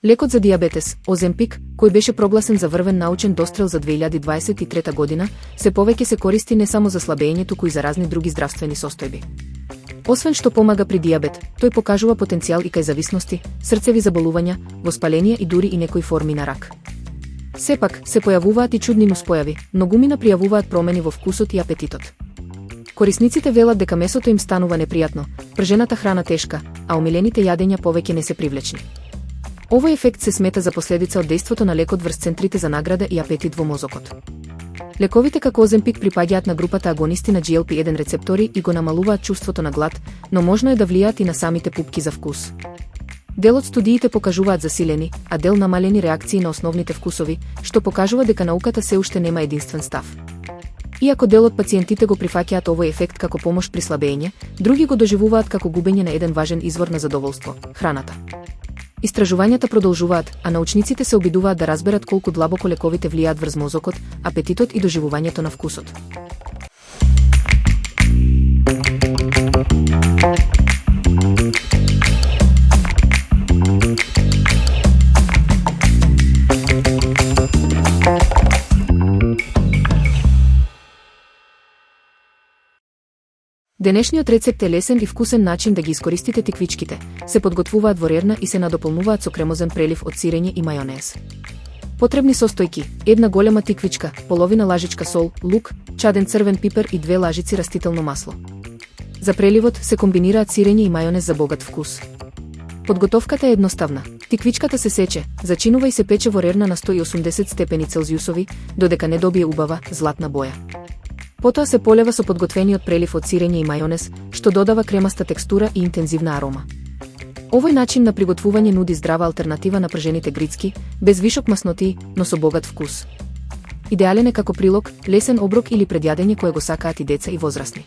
Лекот за диабетес, Оземпик, кој беше прогласен за врвен научен дострел за 2023 година, се повеќе се користи не само за слабење, туку и за разни други здравствени состојби. Освен што помага при диабет, тој покажува потенцијал и кај зависности, срцеви заболувања, воспаление и дури и некои форми на рак. Сепак, се појавуваат и чудни нуспојави, многумина пријавуваат промени во вкусот и апетитот. Корисниците велат дека месото им станува непријатно, пржената храна тешка, а омилените јадења повеќе не се привлечни. Овој ефект се смета за последица од дејството на лекот врз центрите за награда и апетит во мозокот. Лековите како Оземпик припаѓаат на групата агонисти на GLP-1 рецептори и го намалуваат чувството на глад, но можно е да влијаат и на самите пупки за вкус. Дел од студиите покажуваат засилени, а дел намалени реакции на основните вкусови, што покажува дека науката се уште нема единствен став. Иако дел од пациентите го прифаќаат овој ефект како помош при слабење, други го доживуваат како губење на еден важен извор на задоволство – храната. Истражувањата продолжуваат, а научниците се обидуваат да разберат колку длабоко лековите влијаат врз мозокот, апетитот и доживувањето на вкусот. Денешниот рецепт е лесен и вкусен начин да ги искористите тиквичките. Се подготвуваат во рерна и се надополнуваат со кремозен прелив од сирење и мајонез. Потребни состојки: една голема тиквичка, половина лажичка сол, лук, чаден црвен пипер и 2 лажици растително масло. За преливот се комбинираат сирење и мајонез за богат вкус. Подготовката е едноставна. Тиквичката се сече, зачинува и се пече во рерна на 180 степени Целзиусови, додека не добие убава, златна боја. Потоа се полева со подготвениот прелив од сирење и мајонез, што додава кремаста текстура и интензивна арома. Овој начин на приготвување нуди здрава алтернатива на пржените грицки, без вишок маснотии, но со богат вкус. Идеален е како прилог, лесен оброк или предјадење кое го сакаат и деца и возрасни.